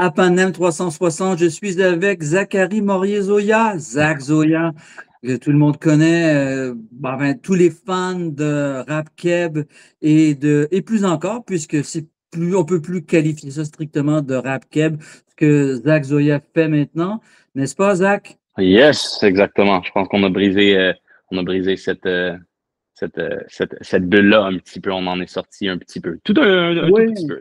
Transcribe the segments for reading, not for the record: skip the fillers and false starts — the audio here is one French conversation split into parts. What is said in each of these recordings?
À Panem 360, je suis avec Zachary Morier-Zoya, Zach Zoya, que tout le monde connaît, tous les fans de rap keb et plus encore, puisque c'est plus, on peut plus qualifier ça strictement de rap keb, ce que Zach Zoya fait maintenant, n'est-ce pas, Zach? Yes, exactement. Je pense on a brisé cette bulle-là un petit peu. On en est sorti un petit peu. Un tout petit Oui. peu.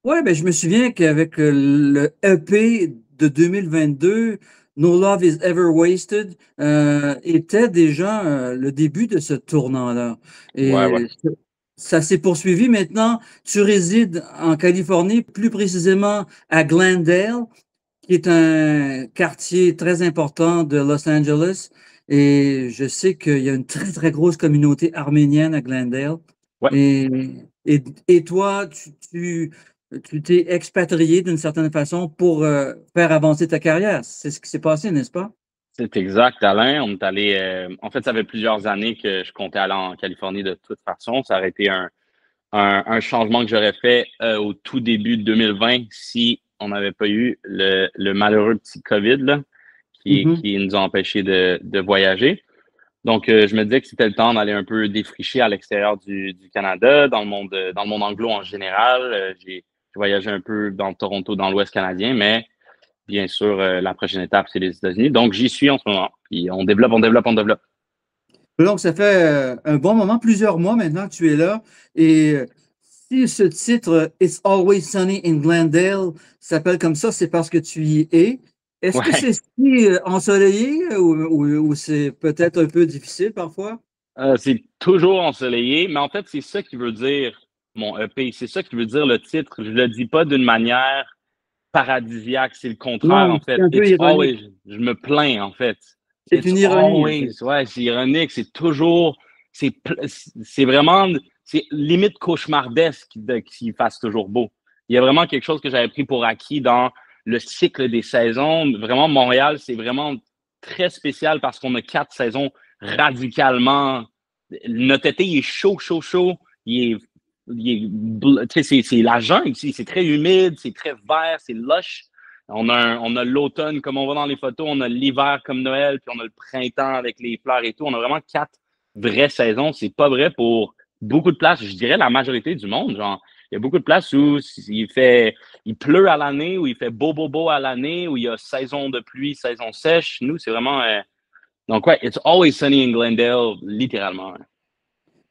Ouais, ben, je me souviens qu'avec le EP de 2022, No Love is Ever Wasted, était déjà le début de ce tournant-là. Ouais, ouais. Et ça s'est poursuivi maintenant. Tu résides en Californie, plus précisément à Glendale, qui est un quartier très important de Los Angeles. Et je sais qu'il y a une très, très grosse communauté arménienne à Glendale. Ouais, Et, et toi, tu t'es expatrié d'une certaine façon pour faire avancer ta carrière. C'est ce qui s'est passé, n'est-ce pas? c'est exact, Alain. On est allé. En fait, ça fait plusieurs années que je comptais aller en Californie de toute façon. Ça aurait été un changement que j'aurais fait au tout début de 2020 si on n'avait pas eu le malheureux petit COVID là, Mhm. qui nous a empêchés de voyager. Donc, je me disais que c'était le temps d'aller un peu défricher à l'extérieur du Canada, dans le monde anglo en général. J'ai voyagé un peu dans Toronto, dans l'Ouest canadien, mais bien sûr, la prochaine étape, c'est les États-Unis. Donc, j'y suis en ce moment. Puis, on développe, on développe, on développe. Donc, ça fait un bon moment, plusieurs mois maintenant que tu es là. Et si ce titre, It's Always Sunny in Glendale, s'appelle comme ça, c'est parce que tu y es. Est-ce que Ouais. c'est si ensoleillé ou c'est peut-être un peu difficile parfois? C'est toujours ensoleillé, mais en fait, c'est ça qui veut dire mon EP. C'est ça qui veut dire le titre. Je le dis pas d'une manière paradisiaque. C'est le contraire, Non, en c'est fait. un peu It's always. ironique. Je me plains, en fait. C'est It's une ironie, en fait. always. Ouais, c'est ironique. C'est toujours. C'est vraiment. C'est limite cauchemardesque qu'il fasse toujours beau. Il y a vraiment quelque chose que j'avais pris pour acquis dans le cycle des saisons. Vraiment, Montréal, c'est vraiment très spécial parce qu'on a 4 saisons radicalement. Notre été, il est chaud, chaud, chaud. C'est la jungle ici. C'est très humide, c'est très vert, c'est lush. On a l'automne comme on voit dans les photos, on a l'hiver comme Noël, puis on a le printemps avec les fleurs et tout. On a vraiment 4 vraies saisons. C'est pas vrai pour beaucoup de places. Je dirais la majorité du monde. Genre, il y a beaucoup de places où il pleut à l'année, où il fait beau, beau, beau à l'année, où il y a saison de pluie, saison sèche. Nous, c'est vraiment. Donc, ouais, it's always sunny in Glendale, littéralement.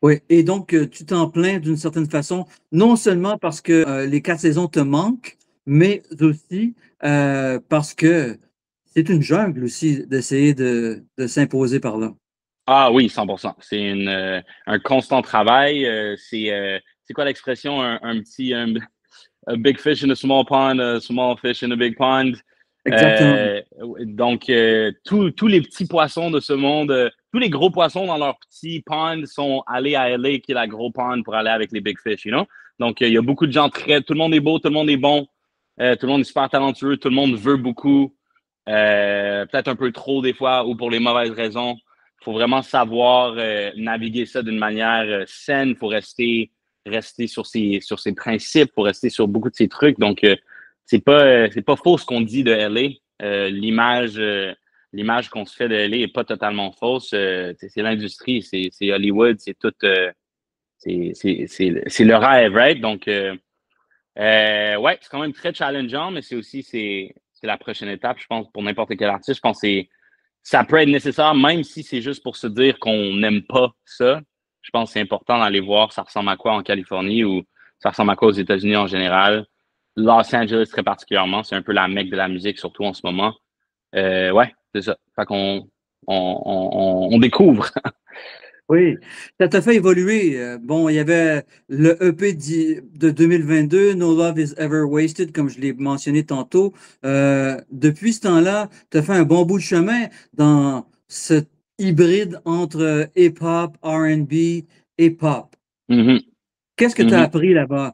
Oui, et donc tu t'en plains d'une certaine façon, non seulement parce que les 4 saisons te manquent, mais aussi parce que c'est une jungle aussi d'essayer de s'imposer par là. Ah oui, 100%. Un constant travail. C'est quoi l'expression? A big fish in a small pond, a small fish in a big pond. Exactement. Donc, tous les petits poissons de ce monde, tous les gros poissons dans leur petit pond sont allés à LA, qui est la gros pond, pour aller avec les big fish, you know? Donc, il y a beaucoup de gens tout le monde est beau, tout le monde est bon, tout le monde est super talentueux, tout le monde veut beaucoup, peut-être un peu trop des fois ou pour les mauvaises raisons. Il faut vraiment savoir naviguer ça d'une manière saine. Il faut rester sur ses principes, pour rester sur beaucoup de ces trucs. Donc, c'est pas faux ce qu'on dit de LA. L'image qu'on se fait de LA est pas totalement fausse. C'est l'industrie, c'est Hollywood, c'est tout. C'est le rêve, right? Donc, ouais, c'est quand même très challengeant, mais c'est la prochaine étape, je pense, pour n'importe quel artiste. Je pense que ça peut être nécessaire, même si c'est juste pour se dire qu'on n'aime pas ça. Je pense que c'est important d'aller voir ça ressemble à quoi en Californie ou ça ressemble à quoi aux États-Unis en général. Los Angeles très particulièrement, c'est un peu la mecque de la musique, surtout en ce moment. Ouais, c'est ça. Fait qu'on on découvre. Oui, ça t'a fait évoluer. Bon, il y avait le EP de 2022, No Love is Ever Wasted, comme je l'ai mentionné tantôt. Depuis ce temps-là, tu as fait un bon bout de chemin dans ce hybride entre hip-hop, R&B et pop. Mhm, Qu'est-ce que tu as mhm. appris là-bas?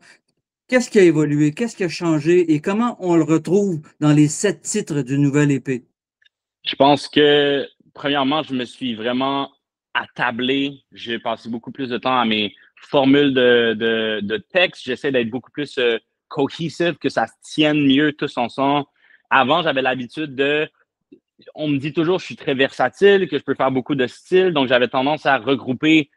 Qu'est-ce qui a évolué? Qu'est-ce qui a changé? Et comment on le retrouve dans les 7 titres du nouvel EP? Je pense que, premièrement, je me suis vraiment attablé. J'ai passé beaucoup plus de temps à mes formules de texte. J'essaie d'être beaucoup plus cohesive, que ça se tienne mieux tous ensemble. Avant, j'avais l'habitude on me dit toujours que je suis très versatile, que je peux faire beaucoup de styles, donc j'avais tendance à regrouper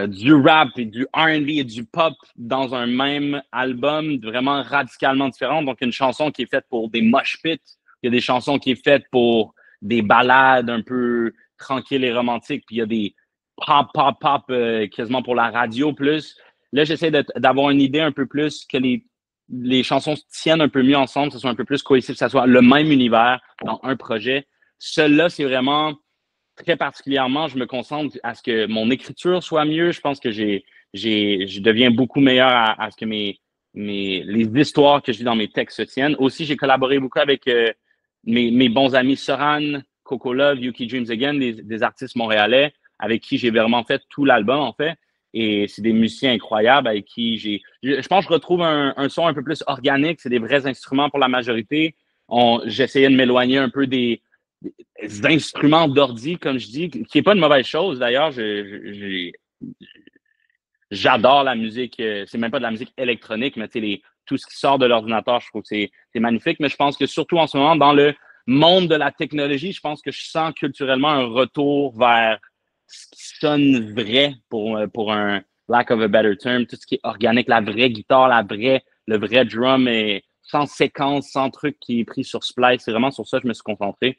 du rap et du R&B et du pop dans un même album vraiment radicalement différent. Donc, une chanson qui est faite pour des mosh pits, il y a des chansons qui sont faites pour des ballades un peu tranquilles et romantiques, puis il y a des pop, quasiment pour la radio plus. Là, j'essaie d'avoir une idée un peu plus que les chansons se tiennent un peu mieux ensemble, que ce soit un peu plus cohésif, que ce soit le même univers dans un projet. Celui-là, c'est vraiment très particulièrement, je me concentre à ce que mon écriture soit mieux. Je pense que je deviens beaucoup meilleur à ce que les histoires que je lis dans mes textes se tiennent. Aussi, j'ai collaboré beaucoup avec mes bons amis Soran, Coco Love, Yuki Dreams Again, des artistes montréalais avec qui j'ai vraiment fait tout l'album, en fait. Et c'est des musiciens incroyables avec qui je pense que je retrouve un son un peu plus organique. C'est des vrais instruments pour la majorité. J'essayais de m'éloigner un peu des instruments d'ordi, comme je dis, qui n'est pas une mauvaise chose d'ailleurs. J'adore la musique. C'est même pas de la musique électronique, mais tout ce qui sort de l'ordinateur, je trouve que c'est magnifique. Mais je pense que surtout en ce moment, dans le monde de la technologie, je pense que je sens culturellement un retour vers ce qui sonne vrai pour un lack of a better term, tout ce qui est organique, la vraie guitare, le vrai drum, et sans séquence, sans truc qui est pris sur Splice. C'est vraiment sur ça que je me suis concentré.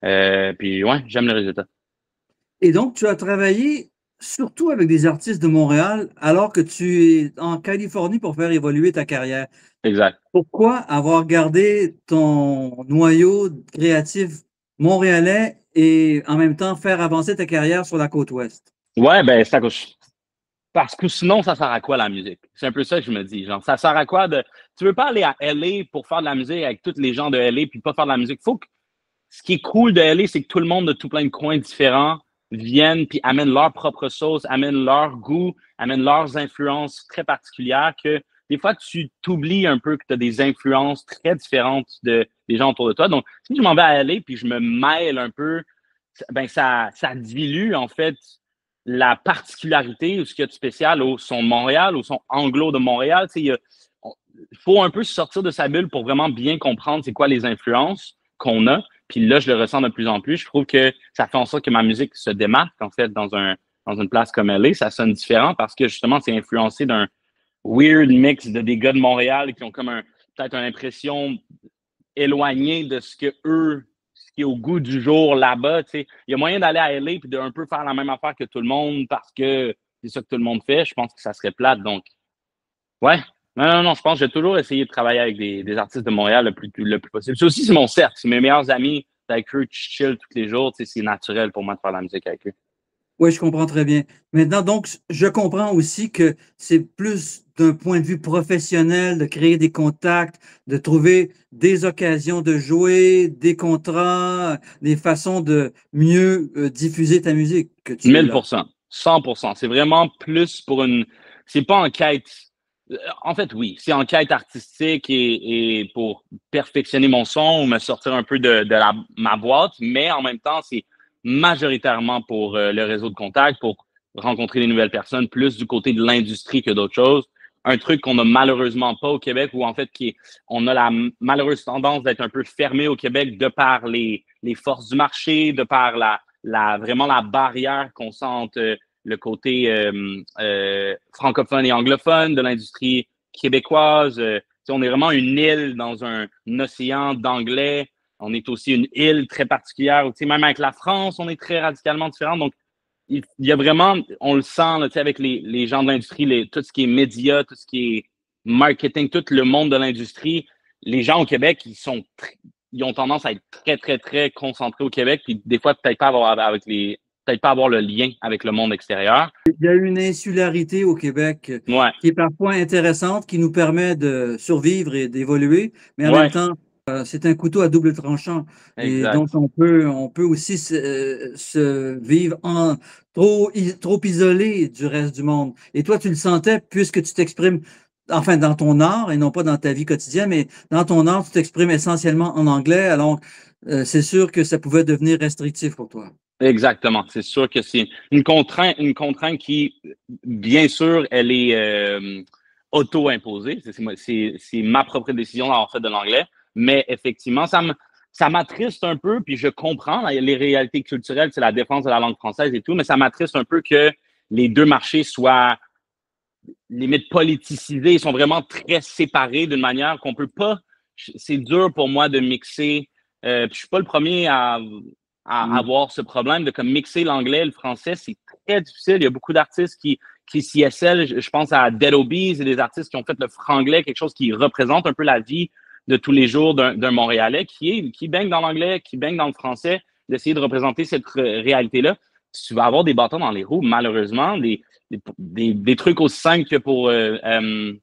Puis ouais, j'aime le résultat. Et donc, tu as travaillé surtout avec des artistes de Montréal alors que tu es en Californie pour faire évoluer ta carrière. Exact. Pourquoi avoir gardé ton noyau créatif montréalais et en même temps faire avancer ta carrière sur la côte ouest? Ouais, ben c'est à cause. Parce que sinon, ça sert à quoi la musique? C'est un peu ça que je me dis. Genre, ça sert à quoi de. Tu veux pas aller à LA pour faire de la musique avec tous les gens de LA puis pas faire de la musique? Ce qui est cool de LA, c'est que tout le monde de tout plein de coins différents viennent puis amènent leur propre sauce, amènent leur goût, amènent leurs influences très particulières que des fois, tu t'oublies un peu que tu as des influences très différentes des gens autour de toi. Donc, si je m'en vais à LA puis je me mêle un peu, ben ça dilue en fait la particularité ou ce qu'il y a de spécial au son de Montréal, au son anglo de Montréal. Tu sais, il faut un peu sortir de sa bulle pour vraiment bien comprendre c'est quoi les influences qu'on a. Puis là, je le ressens de plus en plus. Je trouve que ça fait en sorte que ma musique se démarque, en fait, dans une place comme LA. Ça sonne différent parce que, justement, c'est influencé d'un weird mix de des gars de Montréal qui ont comme peut-être une impression éloignée de ce que eux, ce qui est au goût du jour là-bas. Tu sais. Il y a moyen d'aller à LA et d'un peu faire la même affaire que tout le monde parce que c'est ça que tout le monde fait. Je pense que ça serait plate. Donc, ouais. Non. Je pense que j'ai toujours essayé de travailler avec des artistes de Montréal le plus possible. C'est aussi mon cercle. C'est mes meilleurs amis. Avec eux, je chill tous les jours. Tu sais, c'est naturel pour moi de faire la musique avec eux. Oui, je comprends très bien. Maintenant, donc, je comprends aussi que c'est plus d'un point de vue professionnel de créer des contacts, de trouver des occasions de jouer, des contrats, des façons de mieux diffuser ta musique que tu es là. 1000%, 100%. C'est vraiment plus pour c'est pas en quête. En fait, oui, c'est en quête artistique et pour perfectionner mon son ou me sortir un peu de ma boîte, mais en même temps, c'est majoritairement pour le réseau de contact, pour rencontrer des nouvelles personnes, plus du côté de l'industrie que d'autres choses. Un truc qu'on n'a malheureusement pas au Québec, ou en fait, on a la malheureuse tendance d'être un peu fermé au Québec de par les forces du marché, de par vraiment la barrière qu'on sent entre le côté francophone et anglophone de l'industrie québécoise. On est vraiment une île dans un océan d'anglais. On est aussi une île très particulière. Même avec la France, on est très radicalement différent. Donc, il y a vraiment, on le sent là, avec les gens de l'industrie, tout ce qui est médias, tout ce qui est marketing, tout le monde de l'industrie. Les gens au Québec, ils ont tendance à être très, très, très concentrés au Québec, puis des fois, peut-être pas avoir le lien avec le monde extérieur. Il y a une insularité au Québec qui est parfois intéressante, qui nous permet de survivre et d'évoluer, mais en même temps, c'est un couteau à double tranchant. Exact. Et donc, on peut aussi se vivre trop isolé du reste du monde. Et toi, tu le sentais puisque tu t'exprimes, enfin, dans ton art et non pas dans ta vie quotidienne, mais dans ton art, tu t'exprimes essentiellement en anglais. Alors, c'est sûr que ça pouvait devenir restrictif pour toi. Exactement. C'est sûr que c'est une contrainte qui, bien sûr, elle est auto-imposé. C'est ma propre décision d'avoir fait de l'anglais. Mais effectivement, ça m'attriste un peu, puis je comprends les réalités culturelles, c'est la défense de la langue française et tout, mais ça m'attriste un peu que les deux marchés soient limite politisés. Ils sont vraiment très séparés d'une manière qu'on peut pas. C'est dur pour moi de mixer. Puis je suis pas le premier à avoir ce problème de comme mixer l'anglais et le français. C'est très difficile. Il y a beaucoup d'artistes qui s'y essaient. Je pense à Dead Obies et des artistes qui ont fait le franglais, quelque chose qui représente un peu la vie de tous les jours d'un Montréalais qui baigne dans l'anglais, qui baigne dans le français, d'essayer de représenter cette réalité-là. Tu vas avoir des bâtons dans les roues, malheureusement, des trucs aussi simples que pour aller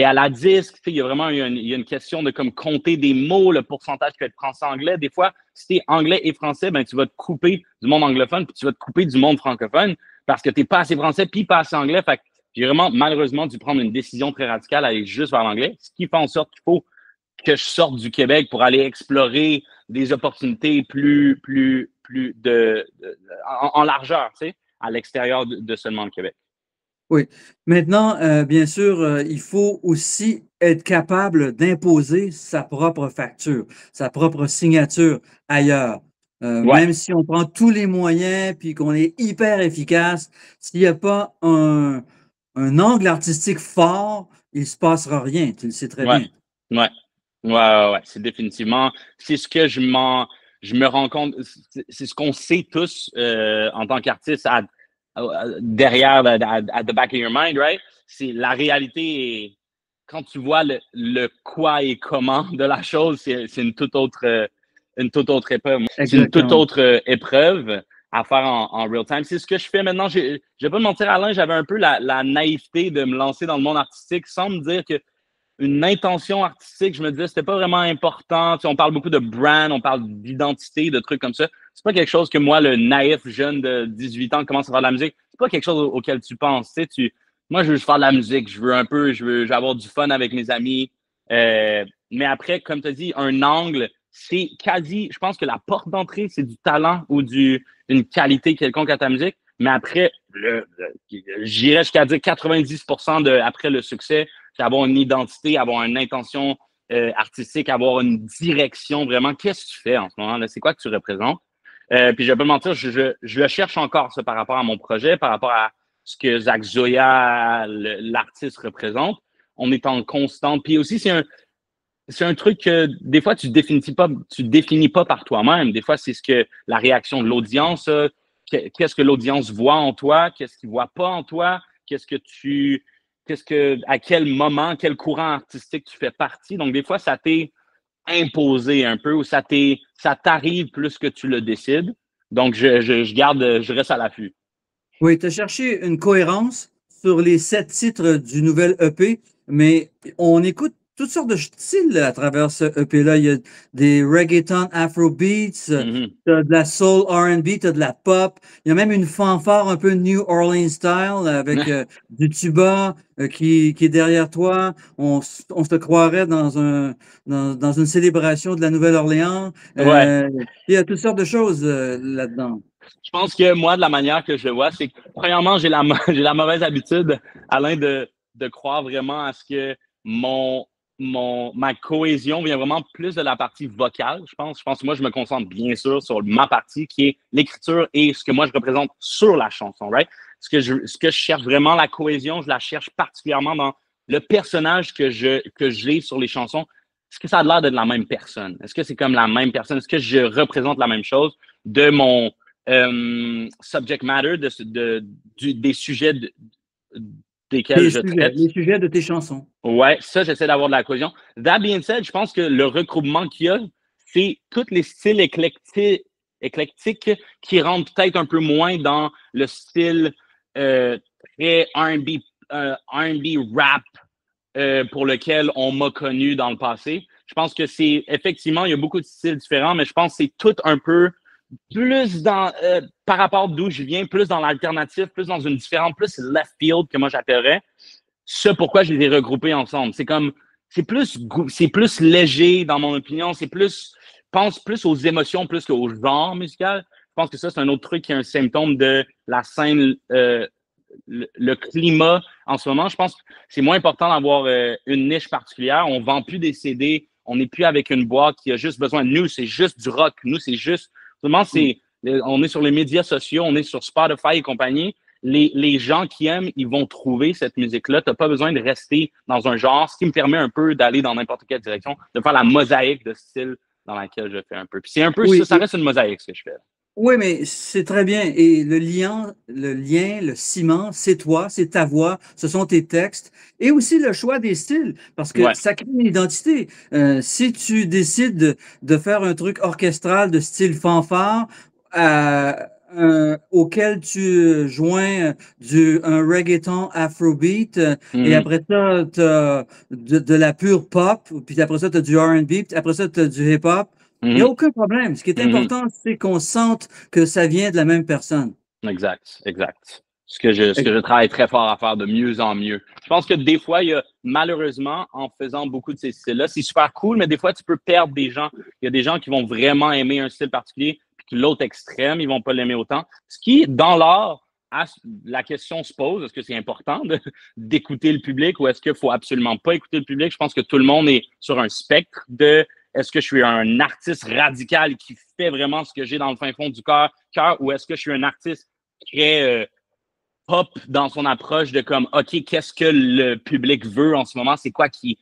à la disque. Il y a vraiment il y a une question de comme compter des mots, le pourcentage qui peut être français-anglais. Des fois, si tu es anglais et français, ben, tu vas te couper du monde anglophone puis tu vas te couper du monde francophone parce que tu n'es pas assez français puis pas assez anglais. Fait que j'ai vraiment, malheureusement, dû prendre une décision très radicale, aller juste vers l'anglais, ce qui fait en sorte qu'il faut que je sorte du Québec pour aller explorer des opportunités plus en largeur, tu sais, à l'extérieur de seulement le Québec. Oui. Maintenant, bien sûr, il faut aussi être capable d'imposer sa propre facture, sa propre signature ailleurs. Ouais. Même si on prend tous les moyens puis qu'on est hyper efficace, s'il n'y a pas un angle artistique fort, il ne se passera rien. Tu le sais très Ouais. bien. Ouais. Ouais. C'est définitivement, c'est ce que je me rends compte, c'est ce qu'on sait tous en tant qu'artiste derrière, at the back of your mind, right? C'est la réalité, quand tu vois le quoi et comment de la chose, c'est une toute autre épreuve. C'est une toute Exactement. autre épreuve à faire en real time. C'est ce que je fais maintenant. Je vais pas te mentir, Alain, j'avais un peu la naïveté de me lancer dans le monde artistique sans me dire que une intention artistique, je me disais, c'était pas vraiment important. Tu sais, on parle beaucoup de brand, on parle d'identité, de trucs comme ça. C'est pas quelque chose que moi, le naïf jeune de 18 ans qui commence à faire de la musique, c'est pas quelque chose auquel tu penses. Tu sais, moi, je veux faire de la musique, je veux avoir du fun avec mes amis. Mais après, comme tu as dit, un angle, c'est quasi, je pense que la porte d'entrée, c'est du talent ou une qualité quelconque à ta musique. Mais après, j'irais jusqu'à dire 90% après le succès, c'est avoir une identité, avoir une intention artistique, avoir une direction vraiment. Qu'est-ce que tu fais en ce moment? C'est quoi que tu représentes? Puis je vais pas mentir, je cherche encore ça par rapport à mon projet, par rapport à ce que Zach Zoya, l'artiste, représente. On est en constante. Puis aussi, c'est un truc que des fois, tu définis pas par toi-même. Des fois, c'est ce que la réaction de l'audience, qu'est-ce que l'audience voit en toi, qu'est-ce qu'ils voient pas en toi, à quel moment, quel courant artistique tu fais partie. Donc, des fois, ça t'est imposé un peu ou ça t'arrive plus que tu le décides. Donc, je reste à l'affût. Oui, tu as cherché une cohérence sur les 7 titres du nouvel EP, mais on écoute toutes sortes de styles à travers ce EP-là. Il y a des reggaeton afrobeats, Mm-hmm. tu as de la soul R&B, tu as de la pop. Il y a même une fanfare un peu New Orleans style avec du tuba qui est derrière toi. On se croirait dans une célébration de la Nouvelle-Orléans. Ouais. Il y a toutes sortes de choses là-dedans. Je pense que moi, de la manière que je le vois, c'est que, premièrement, j'ai la mauvaise habitude, Alain, de croire vraiment à ce que ma cohésion vient vraiment plus de la partie vocale, je pense. Je pense que moi, je me concentre bien sûr sur ma partie qui est l'écriture et ce que moi, je représente sur la chanson, right? Ce que je cherche vraiment, la cohésion, je la cherche particulièrement dans le personnage que j'ai sur les chansons. Est-ce que ça a l'air d'être la même personne? Est-ce que c'est comme la même personne? Est-ce que je représente la même chose de mon subject matter, des sujets desquels je traite? Les sujets de tes chansons. Ouais, ça, j'essaie d'avoir de la cohésion. That being said, je pense que le regroupement qu'il y a, c'est tous les styles éclectiques qui rentrent peut-être un peu moins dans le style très R&B rap pour lequel on m'a connu dans le passé. Je pense que c'est effectivement, il y a beaucoup de styles différents, mais je pense que c'est tout un peu plus par rapport d'où je viens, plus dans l'alternative, plus dans une différente, plus left field que moi j'appellerais. Ce pourquoi je les ai regroupés ensemble. C'est plus léger dans mon opinion. Pense plus aux émotions plus qu'au genre musical. Je pense que ça, c'est un autre truc qui est un symptôme de la scène le climat en ce moment, je pense que c'est moins important d'avoir une niche particulière. On vend plus des CD, on n'est plus avec une boîte qui a juste besoin de nous, c'est juste du rock. Nous, c'est juste, seulement on est sur les médias sociaux, on est sur Spotify et compagnie. Les gens qui aiment, ils vont trouver cette musique-là. Tu n'as pas besoin de rester dans un genre, ce qui me permet un peu d'aller dans n'importe quelle direction, de faire la mosaïque de style dans laquelle je fais un peu. Puis c'est un peu Oui, ça reste une mosaïque ce que je fais. oui, mais c'est très bien. Et le ciment, c'est toi, c'est ta voix, ce sont tes textes. Et aussi le choix des styles, parce que Ouais. ça crée une identité. Si tu décides de faire un truc orchestral de style fanfare, auquel tu joins un reggaeton afrobeat, et Mhm. après ça, tu as de la pure pop, puis après ça, tu as du R&B, puis après ça, tu as du hip-hop. Il n'y a Mhm. aucun problème. Ce qui est Mhm. important, c'est qu'on sente que ça vient de la même personne. Exact, exact. Ce que je travaille très fort à faire de mieux en mieux. Je pense que des fois, il y a malheureusement, en faisant beaucoup de ces styles-là, c'est super cool, mais des fois, tu peux perdre des gens. Il y a des gens qui vont vraiment aimer un style particulier, puis que l'autre extrême, ils vont pas l'aimer autant. Ce qui, dans l'art, la question se pose, est-ce que c'est important d'écouter le public ou est-ce qu'il faut absolument pas écouter le public? Je pense que tout le monde est sur un spectre de est-ce que je suis un artiste radical qui fait vraiment ce que j'ai dans le fin fond du cœur ou est-ce que je suis un artiste très pop dans son approche de comme, OK, qu'est-ce que le public veut en ce moment? C'est quoi qui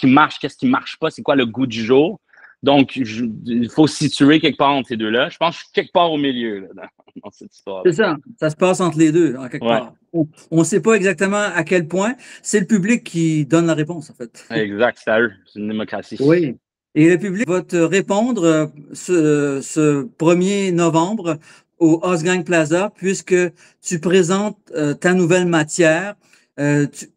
marche? Qu'est-ce qui marche pas? C'est quoi le goût du jour? Donc, il faut se situer quelque part entre ces deux-là. Je pense que je suis quelque part au milieu là, dans cette histoire-là. C'est ça se passe entre les deux, en quelque Ouais, part. On ne sait pas exactement à quel point. C'est le public qui donne la réponse, en fait. exact, c'est à eux. C'est une démocratie. Oui. Et le public va te répondre ce 1er novembre au Osgang Plaza, puisque tu présentes ta nouvelle matière.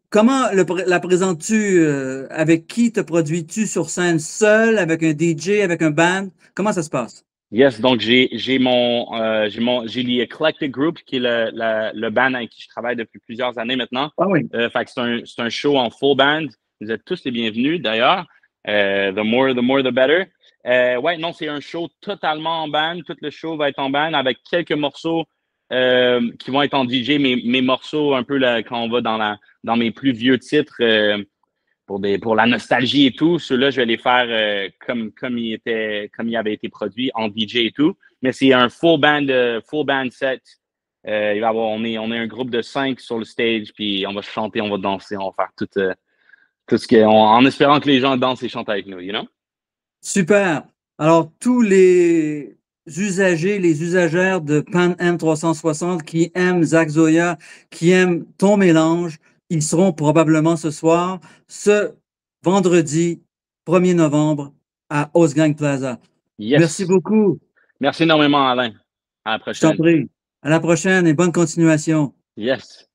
Comment la présentes-tu? Avec qui te produis-tu sur scène? Seul, avec un DJ, avec un band? Comment ça se passe? Yes, donc j'ai les Eclectic Group, qui est le band avec qui je travaille depuis plusieurs années maintenant. Ah oui. Fait que c'est un show en full band. Vous êtes tous les bienvenus d'ailleurs. The more, the better. Ouais, non, c'est un show totalement en band. Tout le show va être en band avec quelques morceaux qui vont être en DJ, mes morceaux un peu là, quand on va dans mes plus vieux titres. Pour la nostalgie et tout, ceux-là, je vais les faire comme il avait été produit en DJ et tout. Mais c'est un full band set. On est un groupe de 5 sur le stage, puis on va chanter, on va danser, on va faire tout ce en espérant que les gens dansent et chantent avec nous, you know? Super. Alors, tous les usagers, les usagères de Pan M360 qui aiment Zach Zoya, qui aiment ton mélange, ils seront probablement ce soir, ce vendredi 1er novembre à Osgang Plaza. Merci Yes. beaucoup. Merci énormément, Alain. À la Je t'en prochaine. prie. À la prochaine et bonne continuation. Yes.